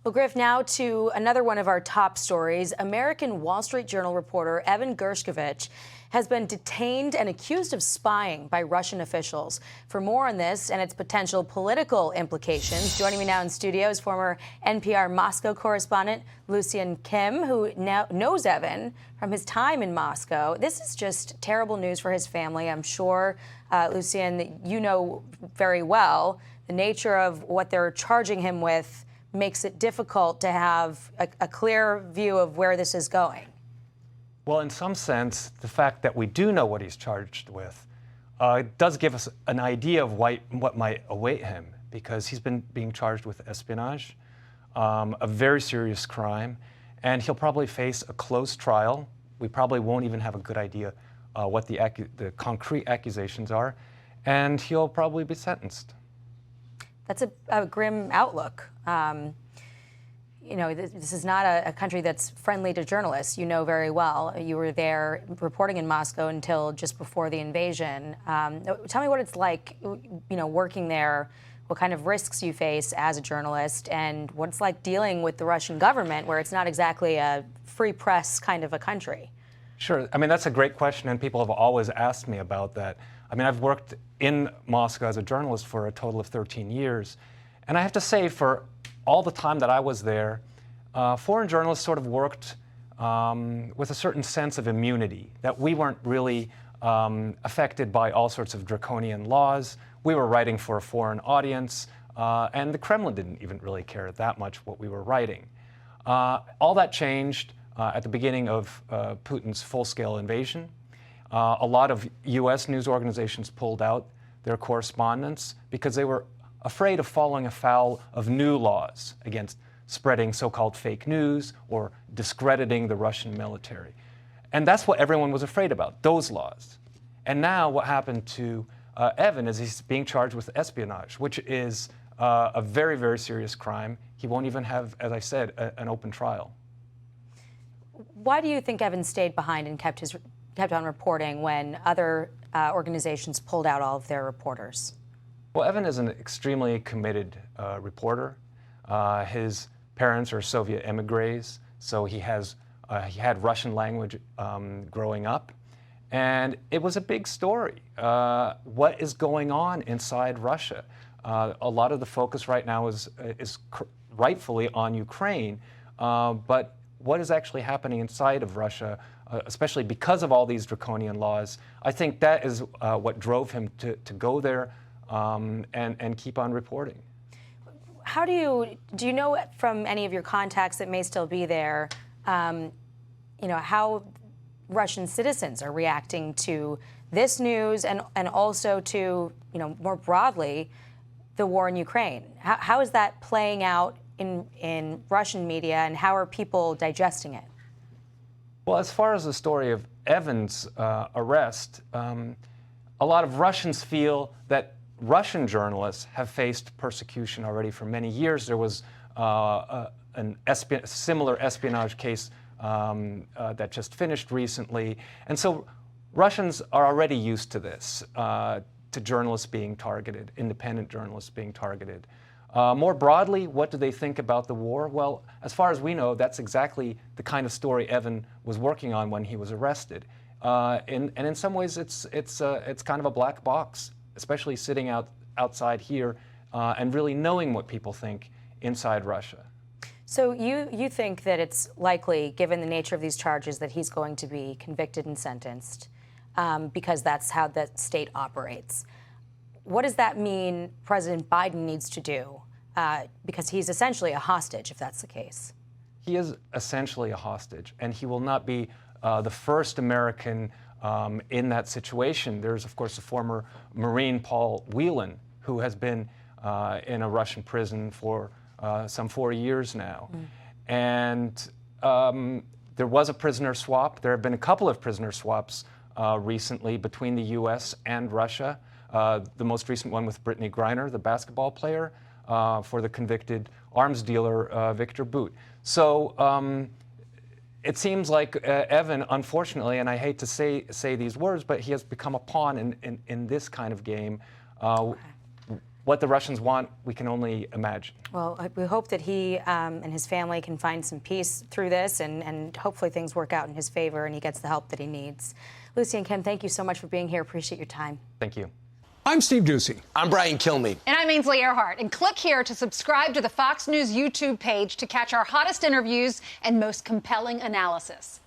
Well, Griff, now to another one of our top stories. American Wall Street Journal reporter Evan Gershkovich has been detained and accused of spying by Russian officials. For more on this and its potential political implications, joining me now in studio is former NPR Moscow correspondent Lucian Kim, who now knows Evan from his time in Moscow. This is just terrible news for his family. I'm sure, Lucian, that you know very well the nature of what they're charging him with makes it difficult to have a clear view of where this is going. Well, in some sense, the fact that we do know what he's charged with does give us an idea of what might await him, because he's been being charged with espionage, a very serious crime, and he'll probably face a closed trial. We probably won't even have a good idea what the concrete accusations are, and he'll probably be sentenced. That's a grim outlook. You know, this is not a country that's friendly to journalists. You know very well. You were there reporting in Moscow until just before the invasion. Tell me what it's like, you know, working there, what kind of risks you face as a journalist, and what it's like dealing with the Russian government, where it's not exactly a free press kind of a country. Sure. I mean, that's a great question, and people have always asked me about that. I mean, I've worked in Moscow as a journalist for a total of 13 years. And I have to say, for all the time that I was there, foreign journalists sort of worked with a certain sense of immunity, that we weren't really affected by all sorts of draconian laws. We were writing for a foreign audience, and the Kremlin didn't even really care that much what we were writing. All that changed at the beginning of Putin's full-scale invasion. A lot of U.S. news organizations pulled out their correspondents because they were afraid of falling afoul of new laws against spreading so-called fake news or discrediting the Russian military. And that's what everyone was afraid about, those laws. And now what happened to Evan is he's being charged with espionage, which is a very, very serious crime. He won't even have, as I said, an open trial. Why do you think Evan stayed behind and kept on reporting when other organizations pulled out all of their reporters? Well, Evan is an extremely committed reporter. His parents are Soviet emigres, so he had Russian language growing up, and it was a big story. What is going on inside Russia? A lot of the focus right now is rightfully on Ukraine, but what is actually happening inside of Russia, especially because of all these draconian laws? I think that is what drove him to go there and keep on reporting. How do you know from any of your contacts that may still be there, you know, how Russian citizens are reacting to this news and also to, you know, more broadly, the war in Ukraine? How is that playing out in Russian media, and how are people digesting it? Well, as far as the story of Evan's arrest, a lot of Russians feel that Russian journalists have faced persecution already for many years. There was a similar espionage case that just finished recently. And so Russians are already used to this, to journalists being targeted, independent journalists being targeted. More broadly, what do they think about the war? Well, as far as we know, that's exactly the kind of story Evan was working on when he was arrested. And in some ways, it's kind of a black box, especially sitting outside here and really knowing what people think inside Russia. So you think that it's likely, given the nature of these charges, that he's going to be convicted and sentenced because that's how the state operates. What does that mean President Biden needs to do? Because he's essentially a hostage, if that's the case. He is essentially a hostage, and he will not be the first American in that situation. There's, of course, the former Marine Paul Whelan, who has been in a Russian prison for some 4 years now. And there was a prisoner swap. There have been a couple of prisoner swaps recently between the U.S. and Russia. The most recent one with Brittany Griner, the basketball player, for the convicted arms dealer Victor Bout. So it seems like Evan, unfortunately, and I hate to say these words, but he has become a pawn in this kind of game. what the Russians want, we can only imagine. Well, we hope that he and his family can find some peace through this, and hopefully things work out in his favor and he gets the help that he needs. Lucian Kim, thank you so much for being here. Appreciate your time. Thank you. I'm Steve Doocy. I'm Brian Kilmeade. And I'm Ainsley Earhart. And click here to subscribe to the Fox News YouTube page to catch our hottest interviews and most compelling analysis.